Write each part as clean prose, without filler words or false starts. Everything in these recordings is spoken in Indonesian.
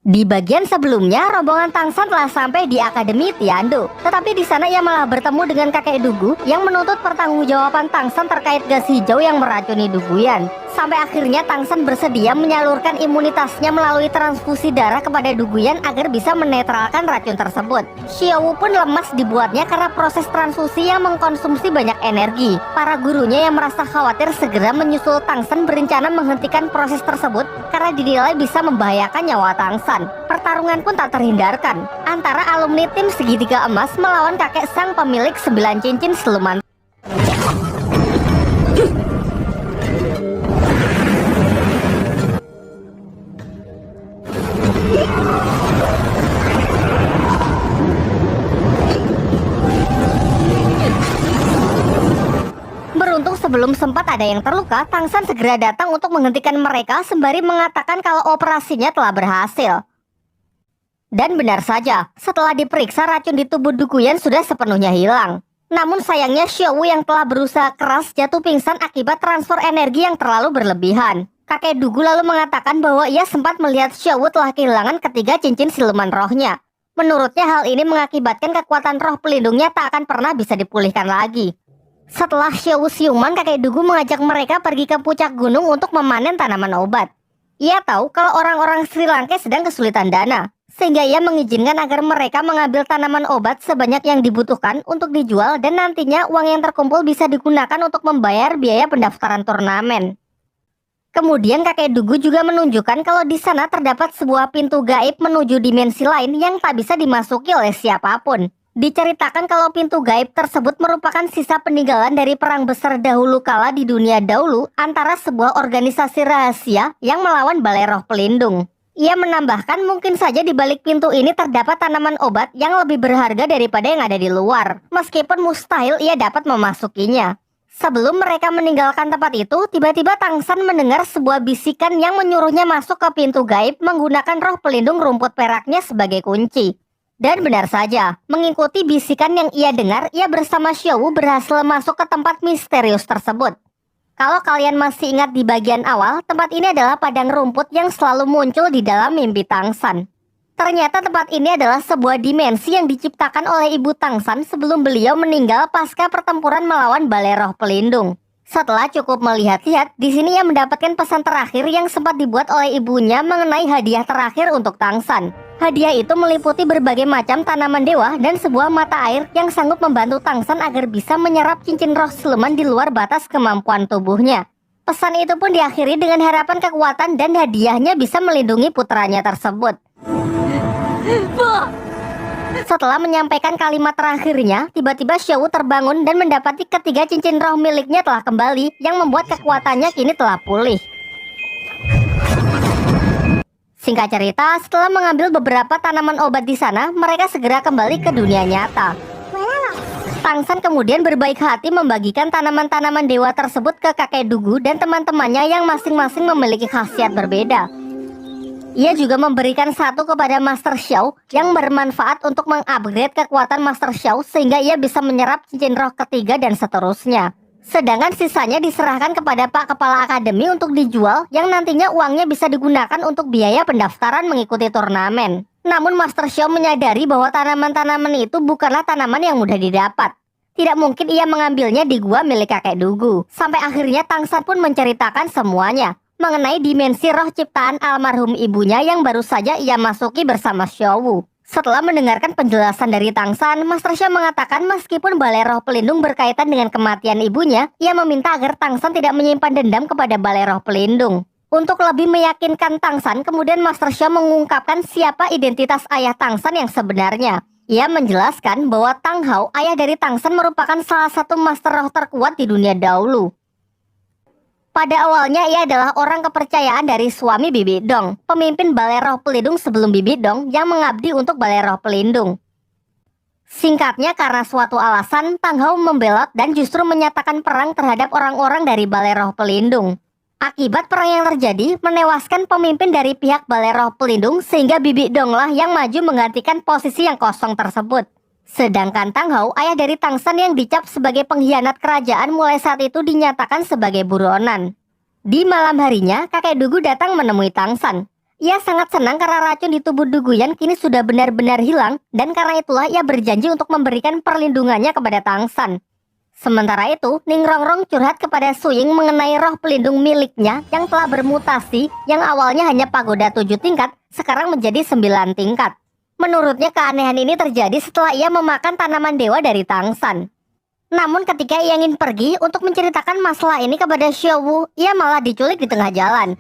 Di bagian sebelumnya, rombongan Tangsan telah sampai di Akademi Tiandu. Tetapi di sana ia malah bertemu dengan kakek Dugu yang menuntut pertanggungjawaban Tangsan terkait gas hijau yang meracuni Duguyan. Sampai akhirnya Tangsan bersedia menyalurkan imunitasnya melalui transfusi darah kepada Duguyan agar bisa menetralkan racun tersebut. Xiaowu pun lemas dibuatnya karena proses transfusi yang mengkonsumsi banyak energi. Para gurunya yang merasa khawatir segera menyusul Tangsan berencana menghentikan proses tersebut karena dinilai bisa membahayakan nyawa Tangsan. Pertarungan pun tak terhindarkan antara alumni tim segitiga emas melawan kakek sang pemilik 9 cincin siluman. Beruntung sebelum sempat ada yang terluka, Tangsan segera datang untuk menghentikan mereka sembari mengatakan kalau operasinya telah berhasil. Dan benar saja, setelah diperiksa racun di tubuh Duguyan sudah sepenuhnya hilang. Namun sayangnya Xiaowu yang telah berusaha keras jatuh pingsan akibat transfer energi yang terlalu berlebihan. Kakek Dugu lalu mengatakan bahwa ia sempat melihat Xiaowu telah kehilangan ketiga cincin siluman rohnya. Menurutnya hal ini mengakibatkan kekuatan roh pelindungnya tak akan pernah bisa dipulihkan lagi. Setelah Xiaowu siuman, kakek Dugu mengajak mereka pergi ke puncak gunung untuk memanen tanaman obat. Ia tahu kalau orang-orang Sri Lanka sedang kesulitan dana, sehingga ia mengizinkan agar mereka mengambil tanaman obat sebanyak yang dibutuhkan untuk dijual dan nantinya uang yang terkumpul bisa digunakan untuk membayar biaya pendaftaran turnamen. Kemudian kakek Dugu juga menunjukkan kalau di sana terdapat sebuah pintu gaib menuju dimensi lain yang tak bisa dimasuki oleh siapapun. Diceritakan kalau pintu gaib tersebut merupakan sisa peninggalan dari perang besar dahulu kala di dunia dahulu antara sebuah organisasi rahasia yang melawan Balai Roh Pelindung. Ia menambahkan mungkin saja di balik pintu ini terdapat tanaman obat yang lebih berharga daripada yang ada di luar, meskipun mustahil ia dapat memasukinya. Sebelum mereka meninggalkan tempat itu, tiba-tiba Tangsan mendengar sebuah bisikan yang menyuruhnya masuk ke pintu gaib menggunakan roh pelindung rumput peraknya sebagai kunci. Dan benar saja, mengikuti bisikan yang ia dengar, ia bersama Xiaowu berhasil masuk ke tempat misterius tersebut. Kalau kalian masih ingat di bagian awal, tempat ini adalah padang rumput yang selalu muncul di dalam mimpi Tangsan. Ternyata tempat ini adalah sebuah dimensi yang diciptakan oleh Ibu Tangsan sebelum beliau meninggal pasca pertempuran melawan Balai Roh Pelindung. Setelah cukup melihat-lihat, di sini ia mendapatkan pesan terakhir yang sempat dibuat oleh ibunya mengenai hadiah terakhir untuk Tangsan. Hadiah itu meliputi berbagai macam tanaman dewa dan sebuah mata air yang sanggup membantu Tangsan agar bisa menyerap cincin roh siluman di luar batas kemampuan tubuhnya. Pesan itu pun diakhiri dengan harapan kekuatan dan hadiahnya bisa melindungi putranya tersebut. Setelah menyampaikan kalimat terakhirnya, tiba-tiba Xiaowu terbangun dan mendapati ketiga cincin roh miliknya telah kembali, yang membuat kekuatannya kini telah pulih. Singkat cerita, setelah mengambil beberapa tanaman obat di sana, mereka segera kembali ke dunia nyata. Tangsan kemudian berbaik hati membagikan tanaman-tanaman dewa tersebut ke kakek Dugu dan teman-temannya yang masing-masing memiliki khasiat berbeda. Ia juga memberikan satu kepada Master Xiao yang bermanfaat untuk mengupgrade kekuatan Master Xiao sehingga ia bisa menyerap cincin roh ketiga dan seterusnya. Sedangkan sisanya diserahkan kepada Pak Kepala Akademi untuk dijual yang nantinya uangnya bisa digunakan untuk biaya pendaftaran mengikuti turnamen. Namun Master Xiao menyadari bahwa tanaman-tanaman itu bukanlah tanaman yang mudah didapat. Tidak mungkin ia mengambilnya di gua milik kakek Dugu. Sampai akhirnya Tangsan pun menceritakan semuanya mengenai dimensi roh ciptaan almarhum ibunya yang baru saja ia masuki bersama Xiaowu. Setelah mendengarkan penjelasan dari Tangsan, Master Xiao mengatakan meskipun Balai Roh Pelindung berkaitan dengan kematian ibunya, ia meminta agar Tangsan tidak menyimpan dendam kepada Balai Roh Pelindung. Untuk lebih meyakinkan Tangsan, kemudian Master Xiao mengungkapkan siapa identitas ayah Tangsan yang sebenarnya. Ia menjelaskan bahwa Tang Hao, ayah dari Tangsan, merupakan salah satu master roh terkuat di dunia dahulu. Pada awalnya ia adalah orang kepercayaan dari suami Bibi Dong, pemimpin Balai Roh Pelindung sebelum Bibi Dong yang mengabdi untuk Balai Roh Pelindung. Singkatnya, karena suatu alasan, Tang Hao membelot dan justru menyatakan perang terhadap orang-orang dari Balai Roh Pelindung. Akibat perang yang terjadi, menewaskan pemimpin dari pihak Balai Roh Pelindung sehingga Bibi Dong lah yang maju menggantikan posisi yang kosong tersebut. Sedangkan Tang Hao, ayah dari Tangsan yang dicap sebagai pengkhianat kerajaan, mulai saat itu dinyatakan sebagai buronan. Di malam harinya, kakek Dugu datang menemui Tangsan. Ia sangat senang karena racun di tubuh Duguyan kini sudah benar-benar hilang, dan karena itulah ia berjanji untuk memberikan perlindungannya kepada Tangsan. Sementara itu, Ningrongrong curhat kepada Suying mengenai roh pelindung miliknya yang telah bermutasi, yang awalnya hanya pagoda 7 tingkat, sekarang menjadi 9 tingkat. Menurutnya keanehan ini terjadi setelah ia memakan tanaman dewa dari Tangsan. Namun ketika ia ingin pergi untuk menceritakan masalah ini kepada Xiaowu, ia malah diculik di tengah jalan.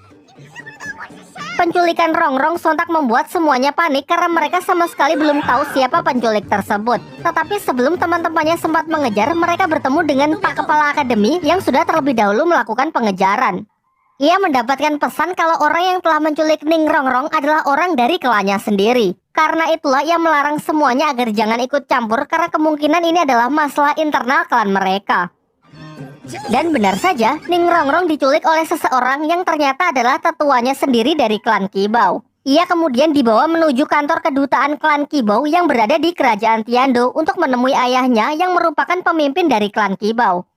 Penculikan Rongrong sontak membuat semuanya panik karena mereka sama sekali belum tahu siapa penculik tersebut. Tetapi sebelum teman-temannya sempat mengejar, mereka bertemu dengan Pak Kepala Akademi yang sudah terlebih dahulu melakukan pengejaran. Ia mendapatkan pesan kalau orang yang telah menculik Ningrongrong adalah orang dari klannya sendiri. Karena itulah ia melarang semuanya agar jangan ikut campur karena kemungkinan ini adalah masalah internal klan mereka. Dan benar saja, Ningrongrong diculik oleh seseorang yang ternyata adalah tetuanya sendiri dari klan Qibao. Ia kemudian dibawa menuju kantor kedutaan klan Qibao yang berada di kerajaan Tiando untuk menemui ayahnya yang merupakan pemimpin dari klan Qibao.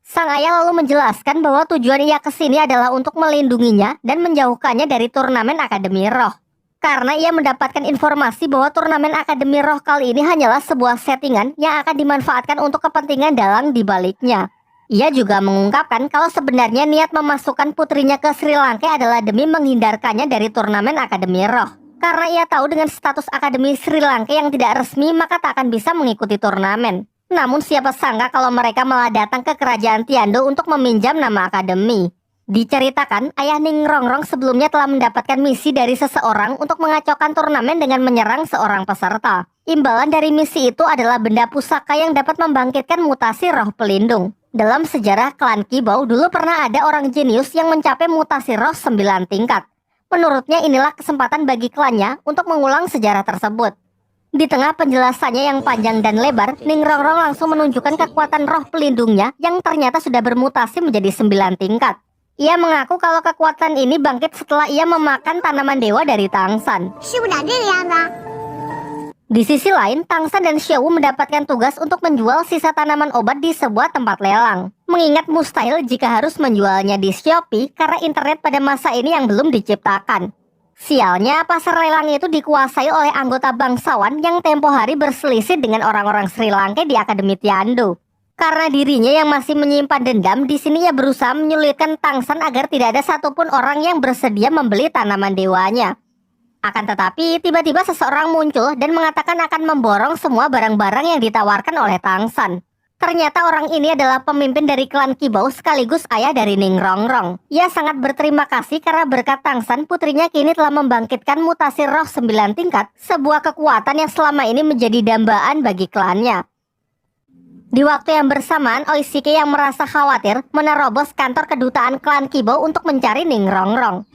Sang ayah lalu menjelaskan bahwa tujuan ia kesini adalah untuk melindunginya dan menjauhkannya dari turnamen Akademi Roh. Karena ia mendapatkan informasi bahwa turnamen Akademi Roh kali ini hanyalah sebuah settingan yang akan dimanfaatkan untuk kepentingan dalang di baliknya. Ia juga mengungkapkan kalau sebenarnya niat memasukkan putrinya ke Sri Lanka adalah demi menghindarkannya dari turnamen Akademi Roh. Karena ia tahu dengan status Akademi Sri Lanka yang tidak resmi maka tak akan bisa mengikuti turnamen. Namun siapa sangka kalau mereka malah datang ke kerajaan Tiando untuk meminjam nama akademi. Diceritakan, ayah Ningrongrong sebelumnya telah mendapatkan misi dari seseorang untuk mengacaukan turnamen dengan menyerang seorang peserta. Imbalan dari misi itu adalah benda pusaka yang dapat membangkitkan mutasi roh pelindung. Dalam sejarah klan Qibao dulu pernah ada orang jenius yang mencapai mutasi roh 9 tingkat. Menurutnya inilah kesempatan bagi klannya untuk mengulang sejarah tersebut. Di tengah penjelasannya yang panjang dan lebar, Ningrongrong langsung menunjukkan kekuatan roh pelindungnya yang ternyata sudah bermutasi menjadi 9 tingkat. Ia mengaku kalau kekuatan ini bangkit setelah ia memakan tanaman dewa dari Tangsan. Di sisi lain, Tangsan dan Xiaowu mendapatkan tugas untuk menjual sisa tanaman obat di sebuah tempat lelang. Mengingat mustahil jika harus menjualnya di Shopee karena internet pada masa ini yang belum diciptakan. Sialnya, pasar lelang itu dikuasai oleh anggota bangsawan yang tempo hari berselisih dengan orang-orang Sri Lanka di Akademi Tiando. Karena dirinya yang masih menyimpan dendam, di sini ia berusaha menyulitkan Tangsan agar tidak ada satupun orang yang bersedia membeli tanaman dewanya. Akan tetapi, tiba-tiba seseorang muncul dan mengatakan akan memborong semua barang-barang yang ditawarkan oleh Tangsan. Ternyata orang ini adalah pemimpin dari klan Qibao sekaligus ayah dari Ningrongrong. Ia sangat berterima kasih karena berkat Tangsan, putrinya kini telah membangkitkan mutasi roh 9 tingkat, sebuah kekuatan yang selama ini menjadi dambaan bagi klannya. Di waktu yang bersamaan, Oishike yang merasa khawatir menerobos kantor kedutaan klan Qibao untuk mencari Ningrongrong.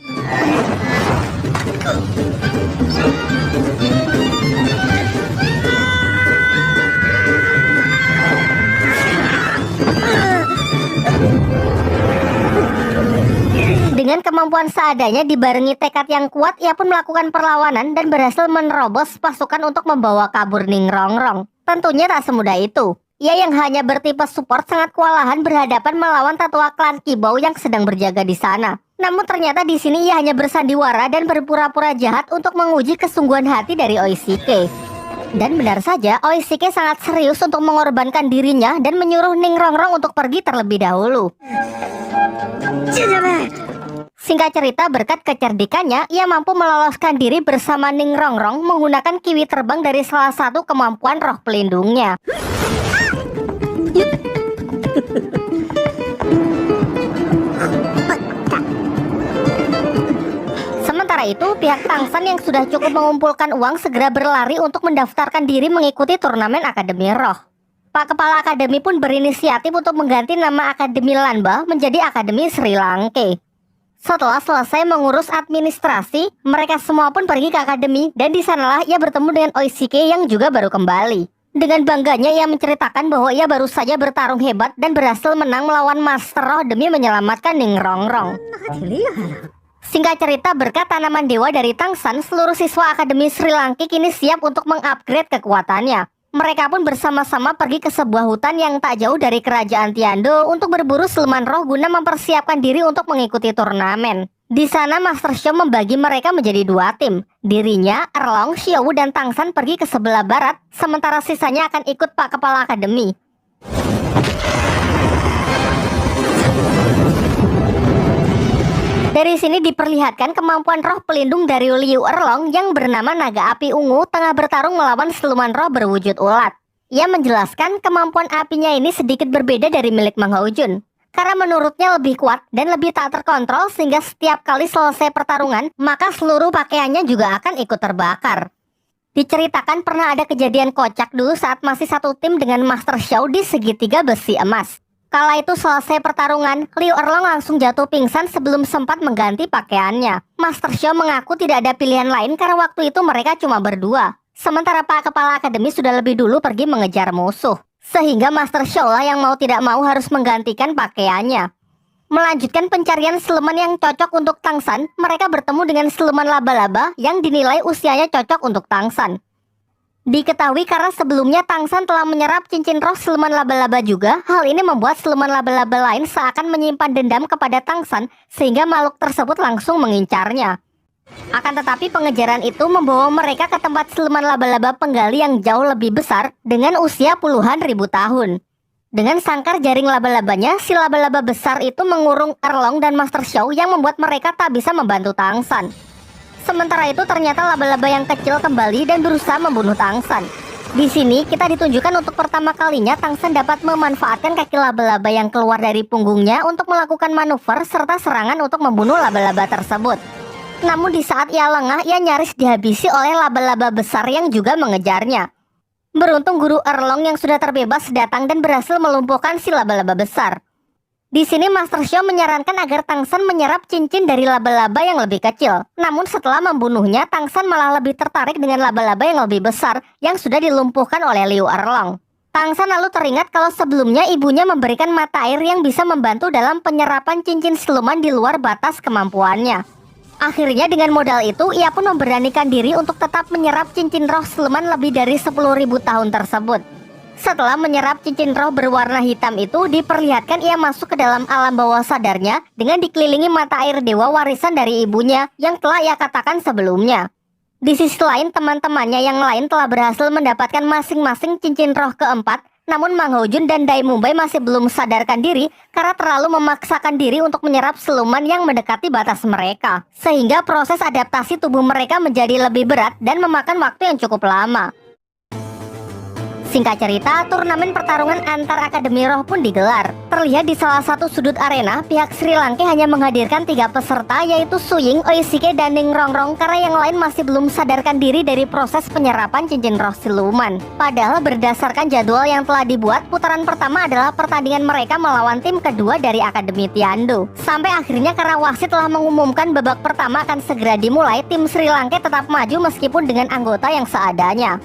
Dengan kemampuan seadanya dibarengi tekad yang kuat, ia pun melakukan perlawanan dan berhasil menerobos pasukan untuk membawa kabur Ningrongrong. Tentunya tak semudah itu. Ia yang hanya bertipe support sangat kewalahan berhadapan melawan tetua klan Qibao yang sedang berjaga di sana. Namun ternyata di sini ia hanya bersandiwara dan berpura-pura jahat untuk menguji kesungguhan hati dari Oishike. Dan benar saja, Oishike sangat serius untuk mengorbankan dirinya dan menyuruh Ningrongrong untuk pergi terlebih dahulu. Singkat cerita, berkat kecerdikannya, ia mampu meloloskan diri bersama Ningrongrong menggunakan kiwi terbang dari salah satu kemampuan roh pelindungnya. Sementara itu, pihak Tangsan yang sudah cukup mengumpulkan uang segera berlari untuk mendaftarkan diri mengikuti turnamen Akademi Roh. Pak Kepala Akademi pun berinisiatif untuk mengganti nama Akademi Lanba menjadi Akademi Sri Lanka. Setelah selesai mengurus administrasi, mereka semua pun pergi ke akademi dan di sanalah ia bertemu dengan Oishike yang juga baru kembali. Dengan bangganya ia menceritakan bahwa ia baru saja bertarung hebat dan berhasil menang melawan Master Roh demi menyelamatkan Ningrongrong. Singkat cerita, berkat tanaman dewa dari Tangsan, seluruh siswa Akademi Sri Lanka kini siap untuk mengupgrade kekuatannya. Mereka pun bersama-sama pergi ke sebuah hutan yang tak jauh dari kerajaan Tiando untuk berburu siluman roh guna mempersiapkan diri untuk mengikuti turnamen. Di sana Master Xiao membagi mereka menjadi dua tim. Dirinya, Erlong, Xiaowu, dan Tangsan pergi ke sebelah barat, sementara sisanya akan ikut Pak Kepala Akademi. Dari sini diperlihatkan kemampuan roh pelindung dari Liu Erlong yang bernama Naga Api Ungu tengah bertarung melawan siluman roh berwujud ulat. Ia menjelaskan kemampuan apinya ini sedikit berbeda dari milik Mang Haojun, karena menurutnya lebih kuat dan lebih tak terkontrol sehingga setiap kali selesai pertarungan, maka seluruh pakaiannya juga akan ikut terbakar. Diceritakan pernah ada kejadian kocak dulu saat masih satu tim dengan Master Xiao di segitiga besi emas. Kala itu selesai pertarungan, Liu Erlong langsung jatuh pingsan sebelum sempat mengganti pakaiannya. Master Xiao mengaku tidak ada pilihan lain karena waktu itu mereka cuma berdua. Sementara Pak Kepala Akademi sudah lebih dulu pergi mengejar musuh. Sehingga Master Xiao lah yang mau tidak mau harus menggantikan pakaiannya. Melanjutkan pencarian siluman yang cocok untuk Tangsan, mereka bertemu dengan siluman laba-laba yang dinilai usianya cocok untuk Tangsan. Diketahui karena sebelumnya Tangsan telah menyerap cincin roh siluman laba-laba juga, hal ini membuat siluman laba-laba lain seakan menyimpan dendam kepada Tangsan, sehingga makhluk tersebut langsung mengincarnya. Akan tetapi pengejaran itu membawa mereka ke tempat siluman laba-laba penggali yang jauh lebih besar dengan usia puluhan ribu tahun. Dengan sangkar jaring laba-labanya, si laba-laba besar itu mengurung Erlong dan Master Xiao yang membuat mereka tak bisa membantu Tangsan. Sementara itu ternyata laba-laba yang kecil kembali dan berusaha membunuh Tangsan. Di sini kita ditunjukkan untuk pertama kalinya Tangsan dapat memanfaatkan kaki laba-laba yang keluar dari punggungnya untuk melakukan manuver serta serangan untuk membunuh laba-laba tersebut. Namun di saat ia lengah, ia nyaris dihabisi oleh laba-laba besar yang juga mengejarnya. Beruntung guru Erlong yang sudah terbebas datang dan berhasil melumpuhkan si laba-laba besar. Di sini Master Xiao menyarankan agar Tangsan menyerap cincin dari laba-laba yang lebih kecil. Namun setelah membunuhnya, Tangsan malah lebih tertarik dengan laba-laba yang lebih besar yang sudah dilumpuhkan oleh Liu Erlong. Tangsan lalu teringat kalau sebelumnya ibunya memberikan mata air yang bisa membantu dalam penyerapan cincin siluman di luar batas kemampuannya. Akhirnya dengan modal itu, ia pun memberanikan diri untuk tetap menyerap cincin roh siluman lebih dari 10.000 tahun tersebut. Setelah menyerap cincin roh berwarna hitam itu, diperlihatkan ia masuk ke dalam alam bawah sadarnya dengan dikelilingi mata air dewa warisan dari ibunya yang telah ia katakan sebelumnya. Di sisi lain, teman-temannya yang lain telah berhasil mendapatkan masing-masing cincin roh keempat, namun Mang Haojun dan Dai Mumbai masih belum sadarkan diri karena terlalu memaksakan diri untuk menyerap siluman yang mendekati batas mereka. Sehingga proses adaptasi tubuh mereka menjadi lebih berat dan memakan waktu yang cukup lama. Singkat cerita, turnamen pertarungan antar Akademi Roh pun digelar. Terlihat di salah satu sudut arena, pihak Sri Lanka hanya menghadirkan 3 peserta, yaitu Su Ying, Oishike, dan Ning Rongrong, karena yang lain masih belum sadarkan diri dari proses penyerapan cincin roh siluman. Padahal berdasarkan jadwal yang telah dibuat, putaran pertama adalah pertandingan mereka melawan tim kedua dari Akademi Tiandu. Sampai akhirnya karena wasit telah mengumumkan babak pertama akan segera dimulai, tim Sri Lanka tetap maju meskipun dengan anggota yang seadanya.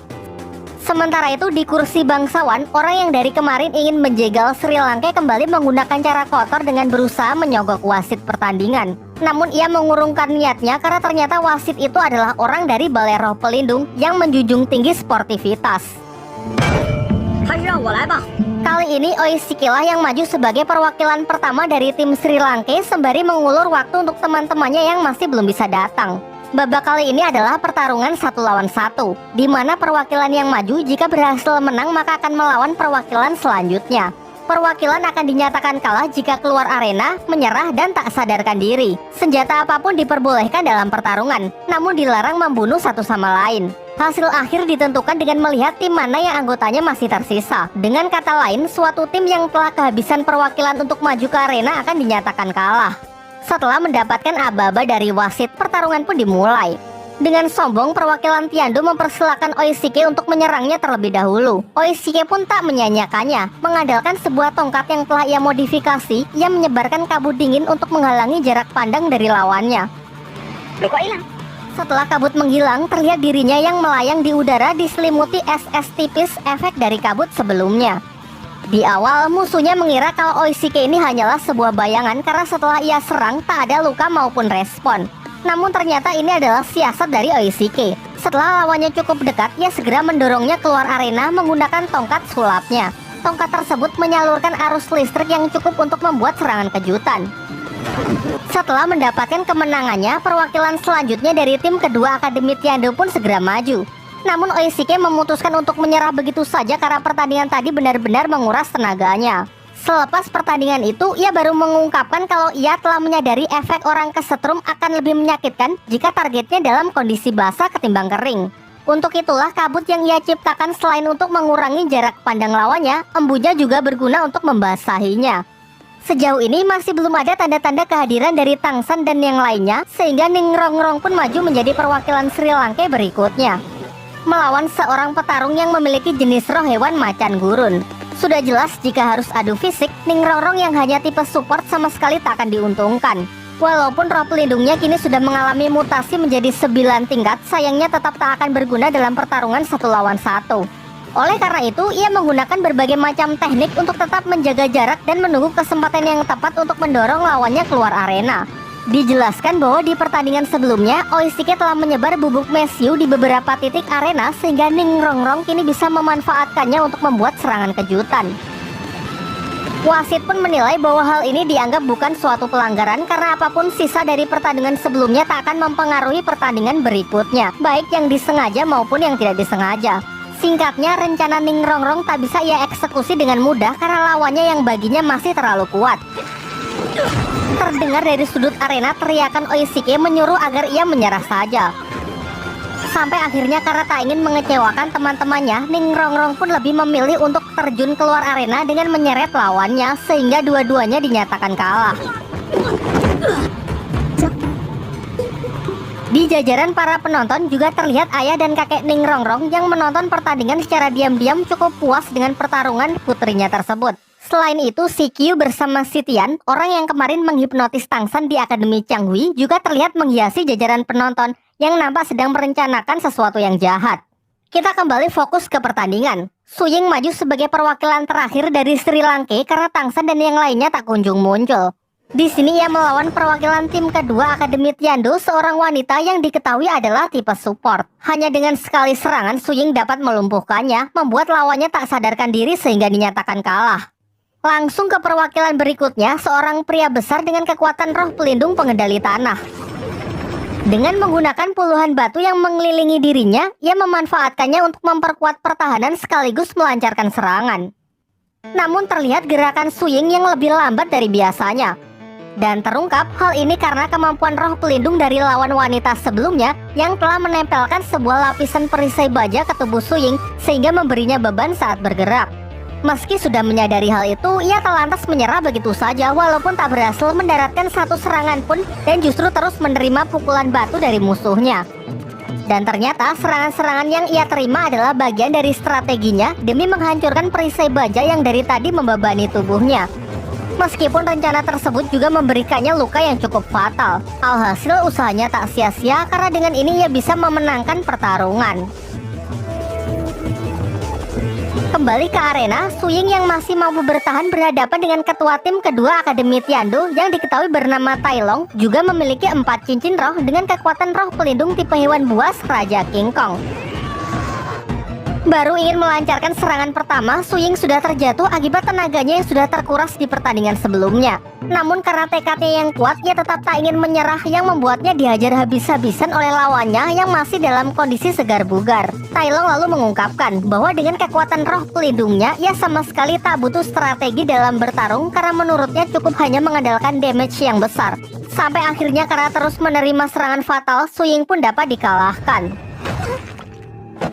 Sementara itu di kursi bangsawan, orang yang dari kemarin ingin menjegal Sri Lanka kembali menggunakan cara kotor dengan berusaha menyogok wasit pertandingan. Namun ia mengurungkan niatnya karena ternyata wasit itu adalah orang dari Balai Roh Pelindung yang menjunjung tinggi sportivitas. Kali ini Oishike lah yang maju sebagai perwakilan pertama dari tim Sri Lanka sembari mengulur waktu untuk teman-temannya yang masih belum bisa datang. Babak kali ini adalah pertarungan 1 lawan 1, di mana perwakilan yang maju jika berhasil menang maka akan melawan perwakilan selanjutnya. Perwakilan akan dinyatakan kalah jika keluar arena, menyerah, dan tak sadarkan diri. Senjata apapun diperbolehkan dalam pertarungan, namun dilarang membunuh satu sama lain. Hasil akhir ditentukan dengan melihat tim mana yang anggotanya masih tersisa. Dengan kata lain, suatu tim yang telah kehabisan perwakilan untuk maju ke arena akan dinyatakan kalah. Setelah mendapatkan aba-aba dari wasit, pertarungan pun dimulai. Dengan sombong, perwakilan Tiandu mempersilahkan Oishike untuk menyerangnya terlebih dahulu. Oishike pun tak menyanyiakannya. Mengandalkan sebuah tongkat yang telah ia modifikasi, ia menyebarkan kabut dingin untuk menghalangi jarak pandang dari lawannya. Loh, kok hilang? Setelah kabut menghilang, terlihat dirinya yang melayang di udara diselimuti es-es tipis efek dari kabut sebelumnya. Di awal, musuhnya mengira kalau Oishike ini hanyalah sebuah bayangan karena setelah ia serang tak ada luka maupun respon. Namun ternyata ini adalah siasat dari Oishike. Setelah lawannya cukup dekat, ia segera mendorongnya keluar arena menggunakan tongkat sulapnya. Tongkat tersebut menyalurkan arus listrik yang cukup untuk membuat serangan kejutan. Setelah mendapatkan kemenangannya, perwakilan selanjutnya dari tim kedua Akademi Tiando pun segera maju. Namun Oishike memutuskan untuk menyerah begitu saja karena pertandingan tadi benar-benar menguras tenaganya. Selepas pertandingan itu, ia baru mengungkapkan kalau ia telah menyadari efek orang kesetrum akan lebih menyakitkan jika targetnya dalam kondisi basah ketimbang kering. Untuk itulah kabut yang ia ciptakan selain untuk mengurangi jarak pandang lawannya, embunya juga berguna untuk membasahinya. Sejauh ini masih belum ada tanda-tanda kehadiran dari Tangsan dan yang lainnya, sehingga Ningrongrong pun maju menjadi perwakilan Sri Lanka berikutnya, melawan seorang petarung yang memiliki jenis roh hewan macan gurun. Sudah jelas jika harus adu fisik, Ningrongrong yang hanya tipe support sama sekali tak akan diuntungkan. Walaupun roh pelindungnya kini sudah mengalami mutasi menjadi 9 tingkat, sayangnya tetap tak akan berguna dalam pertarungan 1 lawan 1. Oleh karena itu, ia menggunakan berbagai macam teknik untuk tetap menjaga jarak dan menunggu kesempatan yang tepat untuk mendorong lawannya keluar arena. Dijelaskan bahwa di pertandingan sebelumnya, Oishike telah menyebar bubuk mesiu di beberapa titik arena sehingga Ningrongrong kini bisa memanfaatkannya untuk membuat serangan kejutan. Wasit pun menilai bahwa hal ini dianggap bukan suatu pelanggaran karena apapun sisa dari pertandingan sebelumnya tak akan mempengaruhi pertandingan berikutnya, baik yang disengaja maupun yang tidak disengaja. Singkatnya, rencana Ningrongrong tak bisa ia eksekusi dengan mudah karena lawannya yang baginya masih terlalu kuat. Terdengar dari sudut arena teriakan Oishike menyuruh agar ia menyerah saja. Sampai akhirnya karena tak ingin mengecewakan teman-temannya, Ningrongrong pun lebih memilih untuk terjun keluar arena dengan menyeret lawannya sehingga dua-duanya dinyatakan kalah. Di jajaran para penonton juga terlihat ayah dan kakek Ningrongrong yang menonton pertandingan secara diam-diam cukup puas dengan pertarungan putrinya tersebut. Selain itu, si Kyu bersama si Tian, orang yang kemarin menghipnotis Tangsan di Akademi Changhui, juga terlihat menghiasi jajaran penonton yang nampak sedang merencanakan sesuatu yang jahat. Kita kembali fokus ke pertandingan. Su Ying maju sebagai perwakilan terakhir dari Sri Lanka karena Tangsan dan yang lainnya tak kunjung muncul. Di sini ia melawan perwakilan tim kedua Akademi Tiando, seorang wanita yang diketahui adalah tipe support. Hanya dengan sekali serangan, Su Ying dapat melumpuhkannya, membuat lawannya tak sadarkan diri sehingga dinyatakan kalah. Langsung ke perwakilan berikutnya, seorang pria besar dengan kekuatan roh pelindung pengendali tanah. Dengan menggunakan puluhan batu yang mengelilingi dirinya, ia memanfaatkannya untuk memperkuat pertahanan sekaligus melancarkan serangan. Namun terlihat gerakan Su Ying yang lebih lambat dari biasanya. Dan terungkap hal ini karena kemampuan roh pelindung dari lawan wanita sebelumnya yang telah menempelkan sebuah lapisan perisai baja ke tubuh Su Ying sehingga memberinya beban saat bergerak. Meski sudah menyadari hal itu, ia tak lantas menyerah begitu saja walaupun tak berhasil mendaratkan satu serangan pun dan justru terus menerima pukulan batu dari musuhnya. Dan ternyata serangan-serangan yang ia terima adalah bagian dari strateginya demi menghancurkan perisai baja yang dari tadi membebani tubuhnya. Meskipun rencana tersebut juga memberikannya luka yang cukup fatal, alhasil usahanya tak sia-sia karena dengan ini ia bisa memenangkan pertarungan. Kembali ke arena, Su Ying yang masih mampu bertahan berhadapan dengan ketua tim kedua Akademi Tiando yang diketahui bernama Tai Long, juga memiliki 4 cincin roh dengan kekuatan roh pelindung tipe hewan buas Raja King Kong. Baru ingin melancarkan serangan pertama, Su Ying sudah terjatuh akibat tenaganya yang sudah terkuras di pertandingan sebelumnya. Namun karena tekadnya yang kuat, ia tetap tak ingin menyerah yang membuatnya dihajar habis-habisan oleh lawannya yang masih dalam kondisi segar bugar. Tai Long lalu mengungkapkan bahwa dengan kekuatan roh pelindungnya, ia sama sekali tak butuh strategi dalam bertarung karena menurutnya cukup hanya mengandalkan damage yang besar. Sampai akhirnya karena terus menerima serangan fatal, Su Ying pun dapat dikalahkan.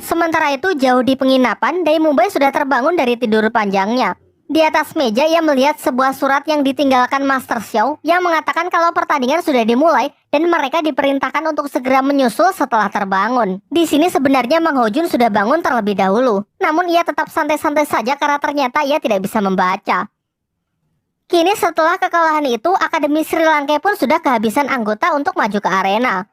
Sementara itu, jauh di penginapan, Dai Mumbai sudah terbangun dari tidur panjangnya. Di atas meja ia melihat sebuah surat yang ditinggalkan Master Xiao yang mengatakan kalau pertandingan sudah dimulai dan mereka diperintahkan untuk segera menyusul setelah terbangun. Di sini sebenarnya Mang Ho Jun sudah bangun terlebih dahulu, namun ia tetap santai-santai saja karena ternyata ia tidak bisa membaca. Kini setelah kekalahan itu, Akademi Sri Lanka pun sudah kehabisan anggota untuk maju ke arena.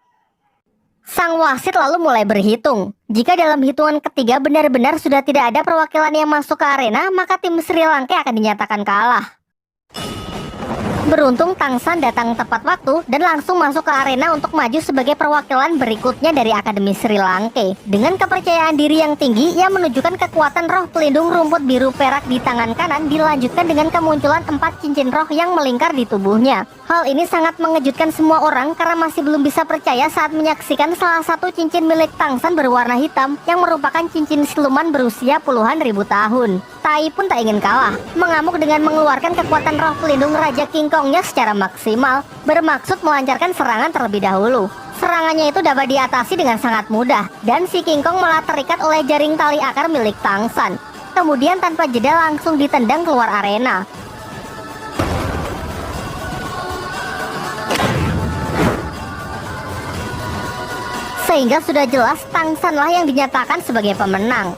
Sang wasit lalu mulai berhitung. Jika dalam hitungan ketiga benar-benar sudah tidak ada perwakilan yang masuk ke arena, maka tim Sri Lanka akan dinyatakan kalah. Beruntung Tang San datang tepat waktu dan langsung masuk ke arena untuk maju sebagai perwakilan berikutnya dari Akademi Sri Lanka. Dengan kepercayaan diri yang tinggi, ia menunjukkan kekuatan roh pelindung rumput biru perak di tangan kanan dilanjutkan dengan kemunculan 4 cincin roh yang melingkar di tubuhnya. Hal ini sangat mengejutkan semua orang karena masih belum bisa percaya saat menyaksikan salah satu cincin milik Tang San berwarna hitam yang merupakan cincin siluman berusia puluhan ribu tahun. Tai pun tak ingin kalah, mengamuk dengan mengeluarkan kekuatan roh pelindung Raja King Kongnya secara maksimal, bermaksud melancarkan serangan terlebih dahulu. Serangannya itu dapat diatasi dengan sangat mudah, dan si King Kong malah terikat oleh jaring tali akar milik Tang San. Kemudian tanpa jeda langsung ditendang keluar arena. Sehingga sudah jelas Tang San lah yang dinyatakan sebagai pemenang.